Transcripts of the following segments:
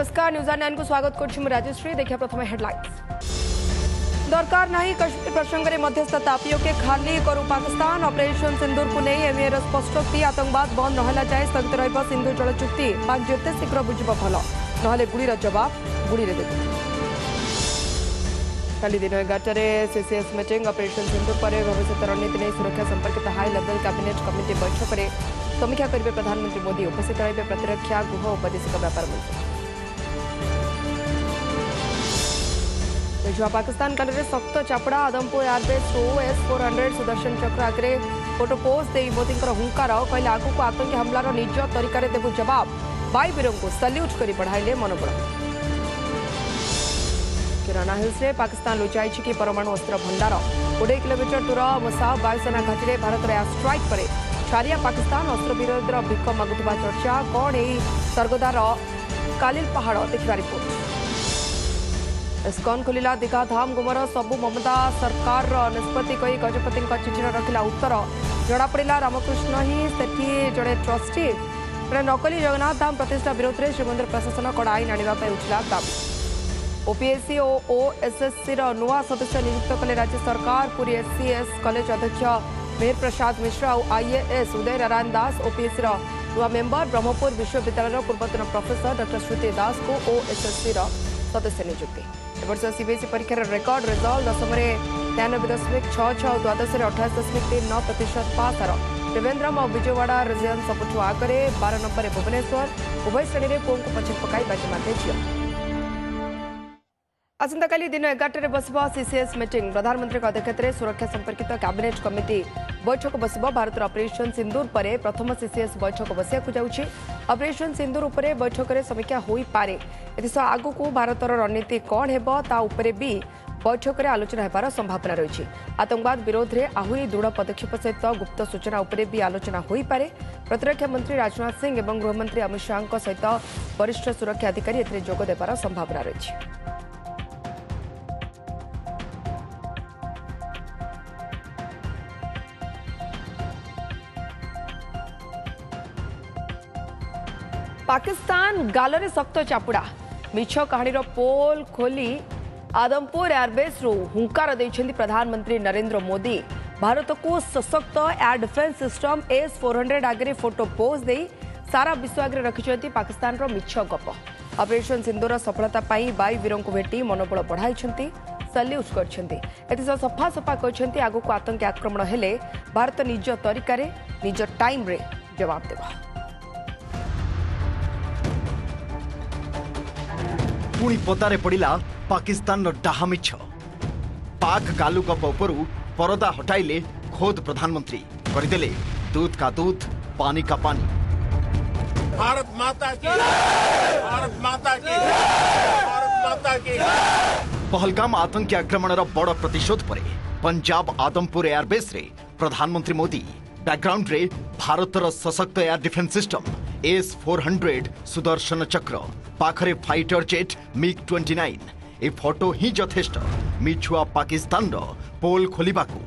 नमस्कार न्यूज 9 को स्वागत करछि राजश्री। देखिए प्रथम हेडलाइंस। दरकार नहीं कश्मीर प्रसंग में मध्यस्थता पीओके खाली करू पाकिस्तान। ऑपरेशन सिंदूर को नहीं एमईए स्पष्टोक्ति आतंकवाद बंद नहला जाए स्थगित रहिबो सिंधु जल चुक्ति। पाक जेते शीघ्र बुझिबो भल नहले गुड़ीर जवाब गुड़ी देबे। कल दिन 11 सीसीएस मीटिंग ऑपरेशन सिंदूर पर भविष्य रणनीति नहीं सुरक्षा संपर्कित हाई लेवल कैबिनेट कमिटी बैठक में समीक्षा करेंगे प्रधानमंत्री मोदी। उपस्थित रहे प्रतिरक्षा गृह और वैदेशिक व्यापार मंत्री। पाकिस्तान कांड में सख्त चापड़ा। आदमपुर एयरबेस S-400 सुदर्शन चक्र आगे फोटो पोस्ट दे मोदी हुंकार कहले आगू को आतंकी हमलार निज तरीका देबू जवाब। वायुवीरों को सल्यूट कर बढ़ाइले मनोबल। किराना हिल्स में पाकिस्तान लुचाई कि परमाणु अस्त्र भंडार। 20 किलोमीटर दूर मुसाफ वायुसेना घाटी में भारत एयर स्ट्राइक पर छाड़िया पाकिस्तान अस्त्र विरोध भिक्ष मागुवा चर्चा। कौन यही सर्गोदार कालिल पहाड़ देखा रिपोर्ट। इस्कन खोलिला दीघा धाम गुमर सबू ममता सरकार निष्पत्ति कही गजपति चिठी रखिला उत्तर। जनापड़ा रामकृष्ण ही सेठी जड़े ट्रस्टी। नकली जगन्नाथ धाम प्रतिष्ठा विरोध में श्रीमंदिर प्रशासन कड़ा आईन आने उठला दाबी। ओपीएससी और ओएसएससी नुआ सदस्य नियुक्त कले राज्य सरकार। पुरी एससीएस कॉलेज अध्यक्ष मेहर प्रसाद मिश्रा और आईएएस उदय नारायण दास ओपीएससी नुआ मेंबर। ब्रह्मपुर विश्वविद्यालय पूर्वतन प्रोफेसर डॉ श्रुति दास को ओएसएससी सदस्य नियुक्ति। वर्ष सीबीएसई परीक्षार रेकर्ड रिजल्ट 10 में 93.66 और द्वादश 28.39% पास हार। त्रिवेंद्रम और विजयवाड़ा रिजन सबुठ आगे 12 नंबर भुवनेश्वर। उभय श्रेणी में पुओं को पछे पकाई बाजीमाते झील। आसंताकाली दिन 11 बसिब सीसीएस मीटिंग। प्रधानमंत्री अध्यक्षत सुरक्षा संपर्कित कैबिनेट कमिटी बैठक बसिब। भारत ऑपरेशन सिंदूर पर प्रथम सीसीएस बैठक बसिया जाउछि। ऑपरेशन सिंदूर उपर बैठक में समीक्षा होई पारे। एथिसह आगु को भारतर रणनीति कौन हेबो ता उपरे भी बैठक में आलोचना हेबार संभावना रही। आतंकवाद विरोध में आहुरी दृढ़ पदक्षेप सहित गुप्त सूचना उपरे भी आलोचना होई पारे। प्रतिरक्षा मंत्री राजनाथ सिंह और गृहमंत्री अमित शाह सहित वरिष्ठ सुरक्षा अधिकारी एथिरे जोग देबार संभावना रही। पाकिस्तान गालरे सख्त चापुड़ा। मिछ कहानी पोल खोली आदमपुर एयरबेस हुंकार देइछन्ति प्रधानमंत्री नरेंद्र मोदी। भारत को सशक्त एयर डिफेंस सिस्टम S-400 आगे फोटो पोस्ट दे सारा विश्व आगे रखिछन्ति पाकिस्तान रो मिछ गप। ऑपरेशन सिंदूर सफलता पाई वायुवीरों को भेटी मनोबल बढ़ाइछन्ति सल्यूट करछन्ति। एथिस सफा सफा कहछन्ति आगु को आतंकी आक्रमण हेले भारत निज तरीका रे निज टाइम रे जवाब देबा। पुणी पतारे पड़ा पाकिस्तान डाहा मिछ। पाक गालु गप उपरू परदा हटाइले खोद प्रधानमंत्री करदेले दूध का दूध पानी का पानी। भारत माता की, भारत माता की, भारत माता की। पहलगाम आतंकी आक्रमणर बड़ प्रतिशोध पर पंजाब आदमपुर एयरबेस रे प्रधानमंत्री मोदी। बैकग्राउंड रे भारतर सशक्त air defence system S-400 Sudarshan चक्र पाखरे फाइटर जेट MiG-29। ए फोटो ही यथेष्ट मिछुआ पाकिस्तान रो पोल खोलिबाकू।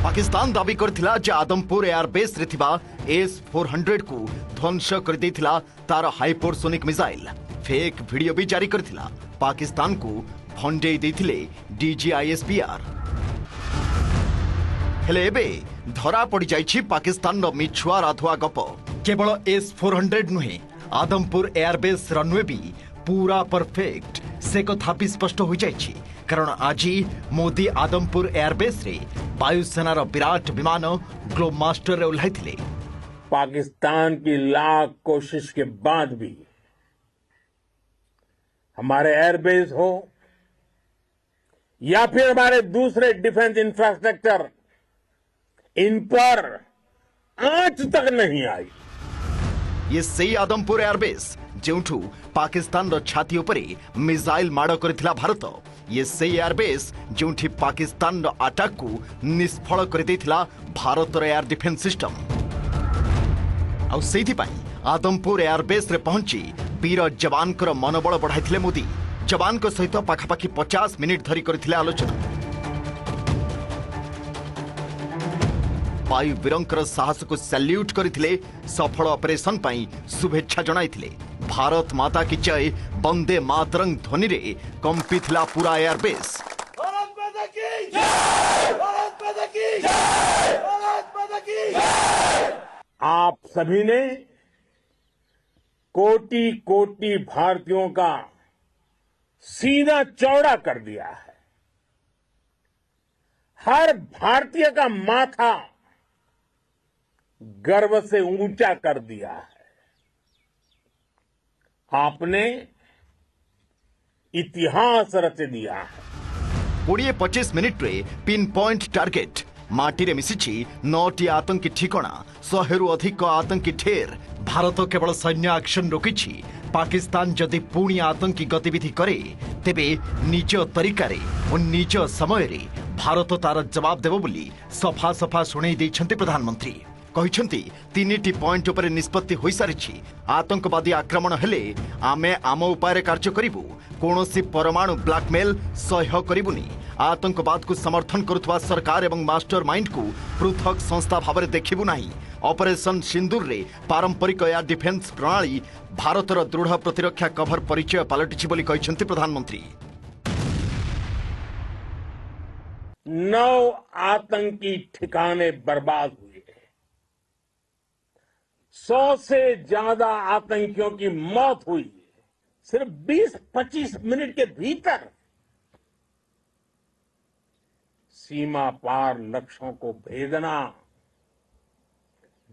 पाकिस्तान दाबी करथिला जे आदमपुर एयरबेस रे थिबा S-400 को ध्वंस कर देथिला तार हाइपरसोनिक मिसाइल। फेक वीडियो भी जारी करथिला। पाकिस्तान को भंडे देथिले DGISPR। हेले एबे धरा पड़ जाइछि पाकिस्तान रो मिछुआ राधुआ गप। केवल S-400 नुहे आदमपुर एयरबेस रनवे भी पूरा परफेक्ट से कथा भी स्पष्ट हो जाइछि। कारण आज मोदी आदमपुर एयरबेस रे वायुसेनार विराट विमान ग्लोब मास्टर रे उल्हाइथिले। पाकिस्तान की लाख कोशिश के बाद भी हमारे एयरबेस हो या फिर हमारे दूसरे डिफेंस इंफ्रास्ट्रक्चर, इन पर आंच तक नहीं आई। ये सही आदमपुर एयरबेस जोठू पाकिस्तान छाती उपरे मिसाइल माड़ करथिला भारत। ये सही एयरबेस जोठी पाकिस्तान अटैक को निष्फल कर देथिला भारतर एयर डिफेंस सिस्टम। आ सेथि पई आदमपुर एयरबेस रे पहुंची वीर जवान कर मनोबल बढ़ाइथिले मोदी। जवान को सहित पाखापाखि 50 मिनिट धरी करथिले आलोचना। वायुवीरंकर साहस को सैल्यूट करथिले। सफल ऑपरेशन पाई शुभेच्छा जणाइथिले। भारत माता की जय वंदे मातरं ध्वनि रे कंपिथिला पूरा एयरबेस। भारत माता की जय! भारत माता की जय! भारत माता की जय! आप सभी ने कोटि कोटि भारतीयों का सीना चौड़ा कर दिया है। हर भारतीय का माथा गर्व से ऊंचा कर दिया है। आपने इतिहास रच दिया है। 20-25 मिनिट रे पिन पॉइंट टार्गेट माटी रे मिसिछि 9टी आतंकी ठिकाना 100 अधिक आतंकी ठेर। भारत केवल सैन्य एक्शन रोकिछि। पाकिस्तान जदि पुणी आतंकी गतिविधि करे तेबे निज तरीकारे और निज समय रे भारत तार जवाब देव बोली सफा सफा शुणई दैछन्ति प्रधानमंत्री। कहिछन्ति 3टी पॉइंट उपरे निष्पत्ति होई सारिछि। आतंकवादी आक्रमण हेले आमे आम उपाय कार्य करिबु। कोनोसी परमाणु ब्लैकमेल सह्य करिबुनी। आतंकवाद को समर्थन करुवा सरकार एवं मास्टर माइंड को पृथक संस्था भाव देखिबु नाही। ऑपरेशन सिंदूर रे पारंपरिक एयर डिफेन्स प्रणाली भारतर दृढ़ प्रतिरक्षा कभर परिचय पलटिछि बोली कहिछन्ति प्रधानमंत्री। 9 आतंकी ठिकाने बर्बाद हुए। 100 से ज्यादा आतंकियों की मौत हुई सिर्फ 20-25 मिनट के भीतर। सीमा पार लक्ष्यों को भेदना,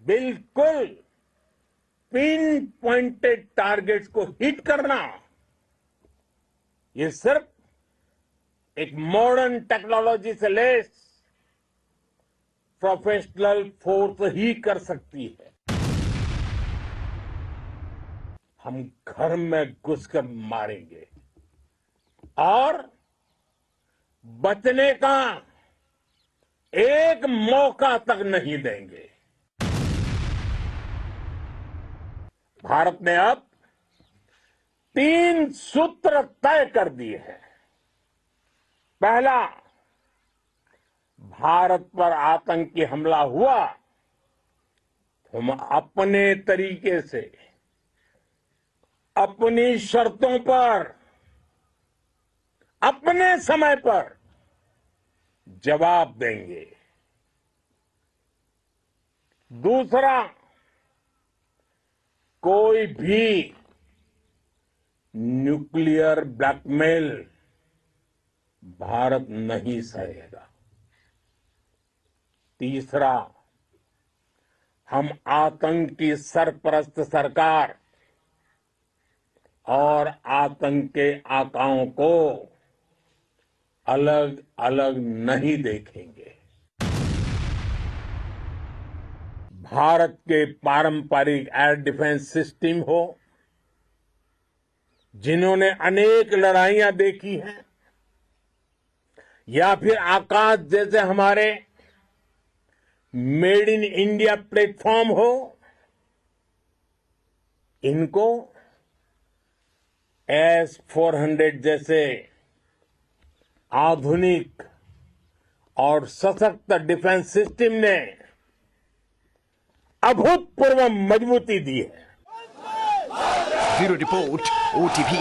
बिल्कुल पिन पॉइंटेड टारगेट्स को हिट करना, ये सिर्फ एक मॉडर्न टेक्नोलॉजी से लेस प्रोफेशनल फोर्स ही कर सकती है। हम घर में घुसकर मारेंगे और बचने का एक मौका तक नहीं देंगे। भारत ने अब 3 सूत्र तय कर दिए हैं। पहला, भारत पर आतंकी हमला हुआ तो हम अपने तरीके से, अपनी शर्तों पर, अपने समय पर जवाब देंगे। दूसरा, कोई भी न्यूक्लियर ब्लैकमेल भारत नहीं सहेगा। तीसरा, हम आतंकी सरपरस्त सरकार और आतंक के आकाओं को अलग अलग नहीं देखेंगे। भारत के पारंपरिक एयर डिफेंस सिस्टम हो, जिन्होंने अनेक लड़ाइयां देखी हैं, या फिर आकाश जैसे हमारे मेड इन इंडिया प्लेटफॉर्म हो, इनको S-400 जैसे आधुनिक और सशक्त डिफेंस सिस्टम ने अभूतपूर्व मजबूती दी है। Bureau report OTV।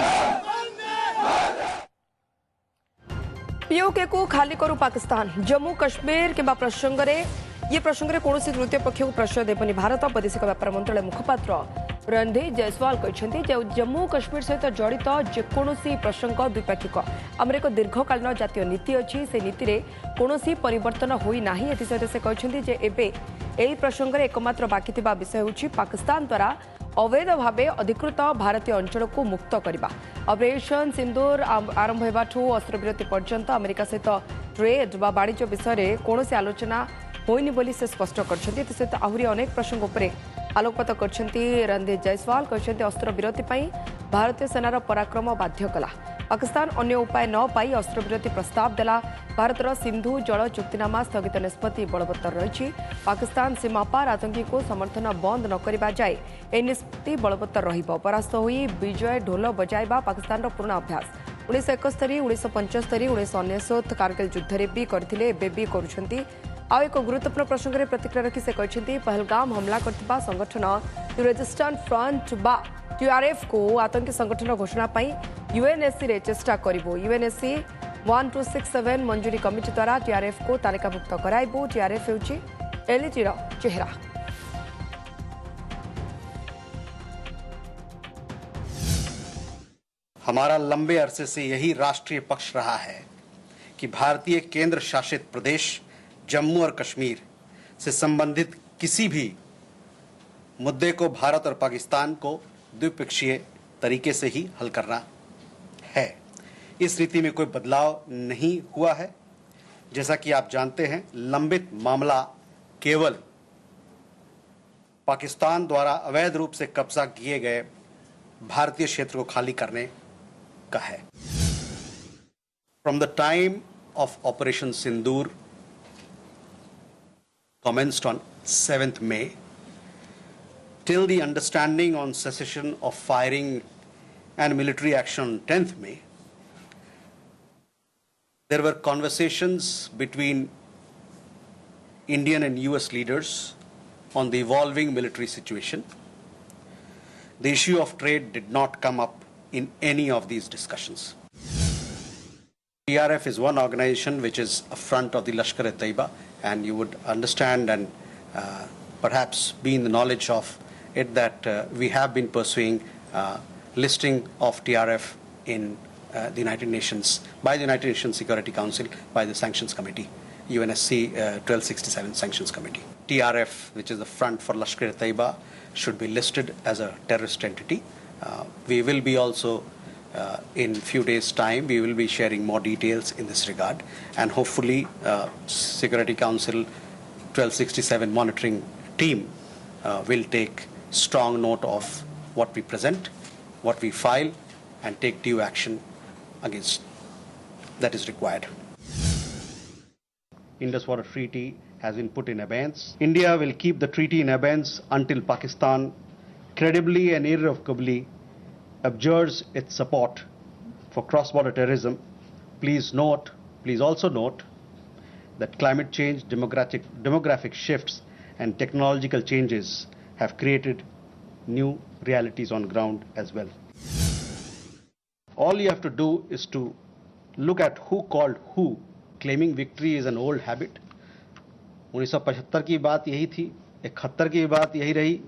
पीओके को खाली करू पाकिस्तान। जम्मू कश्मीर किंबा प्रसंग रे ये प्रसंग रे कौन तृतीय पक्ष को प्रश्रय देबनी भारत। वैदेशिक व्यापार मंत्रालय मुखपात्र रणधीर जायसवाल कहते जम्मू कश्मीर सहित जड़ित जेकोसी प्रसंग द्विपाक्षिक आमर एक दीर्घकालीन जातीय नीति अच्छी से नीति रे कौनसी परिवर्तन होना। एसत से कहते यही प्रसंग में एकमात्र बाकी विषय होछि पाकिस्तान द्वारा अवैध भाव अधिकृत भारतीय अंचल को मुक्त करने। ऑपरेशन सिंदूर आरंभ होगाठू अस्त्रविरति पर्यंत अमेरिका सहित ट्रेड व वाणिज्य विषय में कौन आलोचना होइनी बोली से स्पष्ट करछन्ति। सहित आहरी अनेक प्रसंग उपरे आलोकपात करछन्ति रणधीर जायसवाल। कहते अस्त्रविरति भारतीय सेनार पराक्रम बाध्य कला। पाकिस्तान अन्य उपाय न पाई अस्त्रविरति प्रस्ताव देला। भारतर सिंधु जल चुक्तिनामा स्थगित निष्पत्ति बलवत्तर रही। पाकिस्तान सीमा पार आतंकी को समर्थन बंद न करबा जाए ए निष्पत्ति बलवत्तर रहिबो। परास्त होई विजय ढोल बजाइबा पाकिस्तान पुराना अभ्यास 1971, 1975, 1999 कारगिल युद्ध भी करथिले, एबे भी करूछन्ति। आउ एक गुरुत्वपूर्ण प्रसंग में प्रतिक्रिया रखी से कहते पहलगाम हमला करथिबा संगठन रेजिस्टेंट फ्रंट बा टीआरएफ को आतंकी संगठन घोषणा यूएनएससी रे चेष्टा करिबो। यूएनएससी 1267 मंजूरी कमिटी द्वारा टीआरएफ को तालिकाभुक्त कराइबो। टीआरएफ हेउची एलईटी रो चेहरा। हमारा लंबे अरसे से यही राष्ट्रीय पक्ष रहा है कि भारतीय केंद्र शासित प्रदेश जम्मू और कश्मीर से संबंधित किसी भी मुद्दे को भारत और पाकिस्तान को द्विपक्षीय तरीके से ही हल करना है। इस रीति में कोई बदलाव नहीं हुआ है। जैसा कि आप जानते हैं, लंबित मामला केवल पाकिस्तान द्वारा अवैध रूप से कब्जा किए गए भारतीय क्षेत्र को खाली करने का है। From the time of Operation Sindoor commenced on 7th May till the understanding on cessation of firing and military action on 10th May, there were conversations between Indian and US leaders on the evolving military situation. The issue of trade did not come up in any of these discussions. TRF is one organization which is a front of the Lashkar-e-Taiba, and you would understand and perhaps be in the knowledge of it that we have been pursuing listing of TRF in the United Nations, by the United Nations Security Council, by the Sanctions Committee, UNSC 1267 Sanctions Committee. TRF, which is the front for Lashkar-e-Taiba, should be listed as a terrorist entity. We will be also, in few days' time, we will be sharing more details in this regard, and hopefully Security Council 1267 monitoring team will take strong note of what we present, what we file, and take due action against that is required. Indus Water Treaty has been put in abeyance. India will keep the treaty in abeyance until Pakistan credibly and irrevocably abjures its support for cross-border terrorism. Please also note that climate change, demographic shifts, and technological changes have created new realities on ground as well. All you have to do is to look at who called who. Claiming victory is an old habit. 1975 की बात यही थी, 71 की बात यही रही,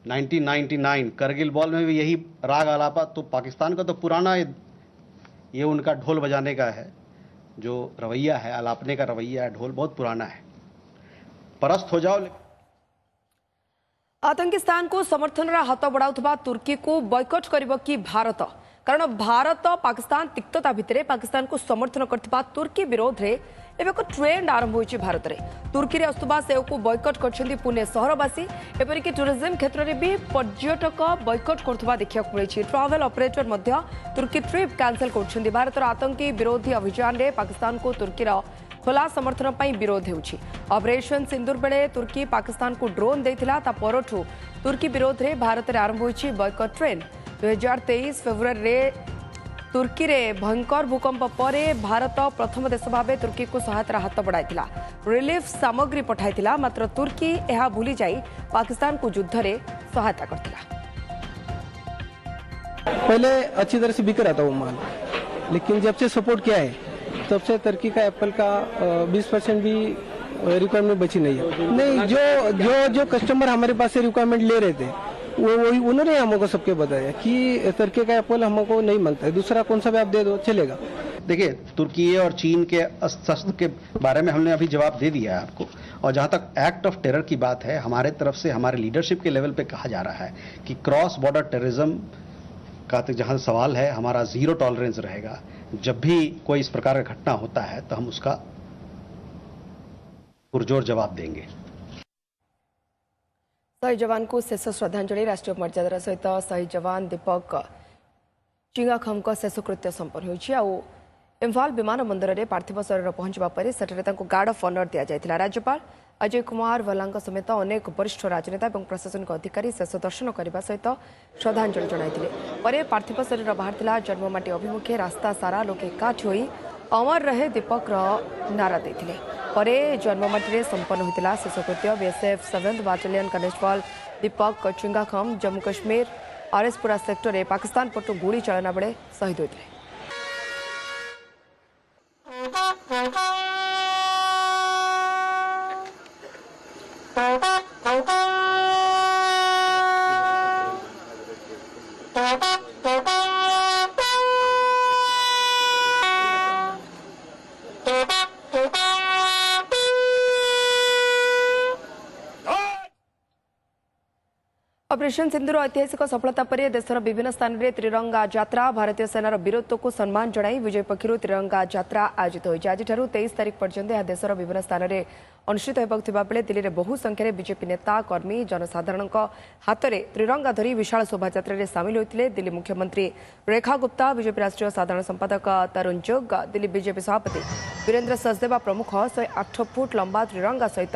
1999 Kargil war में भी यही राग आलापा। तो पाकिस्तान का तो पुराना ये उनका ढोल बजाने का है, जो रवैया है, आलापने का रवैया है, ढोल बहुत पुराना है। परस्त हो जाओ। आतंकिस्तान को समर्थन हाथ बढ़ाउथबा तुर्की को बॉयकट करिबो कि भारत? कारण भारत पाकिस्तान तिक्तता भितर पाकिस्तान को समर्थन करथिबा तुर्की विरोध रे एबे को ट्रेंड आरंभ होइछि। भारत रे तुर्की रे अस्तुबा सेव को बॉयकट करछन्ती पुणे शहरवासी, एपरि कि टूरिज्म क्षेत्र रे भी पर्यटक बॉयकट करथबा देखिया मिलिछि। ट्रैवल ऑपरेटर मध्य तुर्की ट्रिप कैंसिल करछन्ती। भारत आतंकी विरोधी अभियान रे पाकिस्तान को तुर्की रा खोला समर्थन पई विरोध हेउछि। ऑपरेशन सिंदूर बेले तुर्की पाकिस्तान को ड्रोन देथिला, ता परठु तुर्की विरोध रे भारत रे आरंभ होइछि बॉयकट ट्रेंड। 2023 फेब्रुआरी रे तुर्की रे भयंकर भूकंप पर भारत प्रथम देश भाव तुर्की को सहायता हाथ बढ़ाइथिला, रिलीफ सामग्री पठाइथिला। मात्र तुर्की यह भूली जाई पाकिस्तान को युद्ध रे सहायता करथिला। पहले अच्छी तरह से बिक रहा था वो माल, लेकिन जब से सपोर्ट किया है तब से तुर्की का एप्पल का 20% भी रिक्वायरमेंट बची नहीं है। नहीं, जो कस्टमर हमारे पास से रिक्वायरमेंट ले रहे थे वही उन्होंने हमको सबके बताया कि तुर्की का एप्पल हमको नहीं मांगता है, दूसरा कौन सा भी आप दे दो चलेगा। देखिए, तुर्की और चीन के अस्त्र के बारे में हमने अभी जवाब दे दिया है आपको। और जहां तक एक्ट ऑफ टेरर की बात है, हमारे तरफ से हमारे लीडरशिप के लेवल पे कहा जा रहा है कि क्रॉस बॉर्डर टेररिज्म का जहां सवाल है, हमारा जीरो टॉलरेंस रहेगा। जब भी कोई इस प्रकार का घटना होता है तो हम उसका पुरजोर जवाब देंगे। शहीद जवान को शेष श्रद्धांजलि राष्ट्रीय मर्यादार सहित शहीद जवान दीपक चिंगाखम शेषकृत्य संपन्न हो इम्फाल विमान बंदर में पार्थिव शरीर पहुंचा पर गार्ड ऑफ ऑनर दि जाता। राज्यपाल अजय कुमार भल्ला समेत अनेक वरिष्ठ राजनेता और प्रशासनिक अधिकारी शेष दर्शन करने सहित श्रद्धांजलि जनाई। पार्थिव शरीर बाहर जन्ममाटी अभिमुखे रास्ता सारा लोके एकाठी होई अमर रहे दीपक नारा देथिले परे जन्ममाटी संपन्न होता शेषकृत्य बीएसएफ 7th बाटालियन कनेस्टेबल दीपक चिंगाखम जम्मू काश्मीर आरएसपुरा सेक्टर में पाकिस्तान पटु गुली चलना बेले शहीद होते। ऑपरेशन सिंधुर ऐतिहासिक सफलता पर देशर विभिन्न स्थान में त्रिरंगा यात्रा भारतीय सेनार वीरत्व को सम्मान जणाई विजय पक्षर त्रिरंगा यात्रा आयोजित होती। आज 23 तारिख पर्यंत यह देशर विभिन्न स्थान में अनुष्ठित होगा बेले दिल्ली में बहु संख्यार बीजेपी नेता कर्मी जनसाधारण हाथ में त्रिरंगा धरी विशाल शोभायात्रा में सामिल होते। दिल्ली मुख्यमंत्री रेखा गुप्ता, बीजेपी राष्ट्रीय साधारण संपादक तरुण चुग, दिल्ली बीजेपी सभापति वीरेंद्र सचदेवा प्रमुख 108 फुट लंबा त्रिरंगा सहित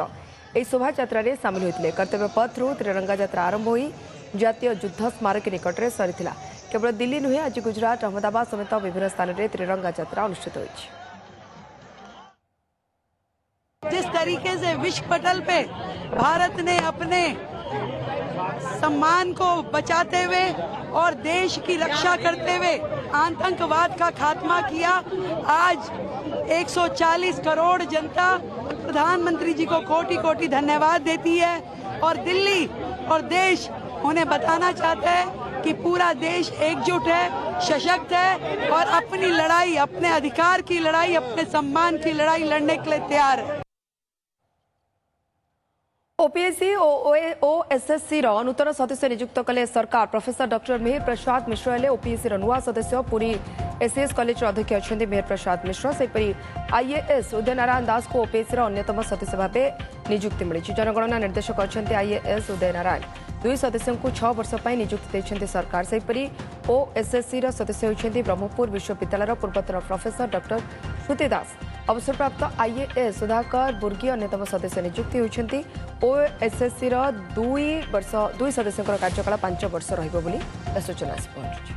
यह शोभायात्रा में सामिल होते। कर्तव्य पथ त्रिरंगा यात्रा आरंभ हो जातीय युद्ध स्मारक निकट में सरी केवल दिल्ली नुहे आज गुजरात अहमदाबाद समेत विभिन्न स्थान में त्रिरंगा यात्रा अनुष्ठित हुई। जिस तरीके से विश्व पटल पे भारत ने अपने सम्मान को बचाते हुए और देश की रक्षा करते हुए आतंकवाद का खात्मा किया, आज 140 करोड़ जनता प्रधानमंत्री जी को कोटि कोटि धन्यवाद देती है और दिल्ली और देश उन्हें बताना चाहता है कि पूरा देश एकजुट है, सशक्त है और अपनी लड़ाई, अपने अधिकार की लड़ाई, अपने सम्मान की लड़ाई लड़ने के लिए तैयार है। ओपीएससी ओएसएससी नूतन सदस्य नियुक्त कले सरकार। प्रोफेसर डॉक्टर मिहिर प्रसाद मिश्र हेले ओपीएससी नुआ सदस्य। पुरी एसएस कॉलेज अध्यक्ष अच्छा मिहिर प्रसाद मिश्र। सेपरी आईएएस उदय नारायण दास को ओपीएससी अन्यतम सदस्य भाव नियुक्ति मिली। जनगणना निर्देशक अच्छा आईएएस उदय नारायण 2 सदस्यों को 6 वर्ष पर नियुक्ति देते सरकार। सेपरी ओएसएससी सदस्य होती ब्रह्मपुर विश्वविद्यालय पूर्वतन प्रोफेसर डॉक्टर श्रुति दास। अवसरप्राप्त आईएएस सुधाकर बुर्गी अन्यतम सदस्य नियुक्ति होती। ओएसएससी 2 सदस्यों कार्यकाल 5 वर्ष रही सूचना पहुंची।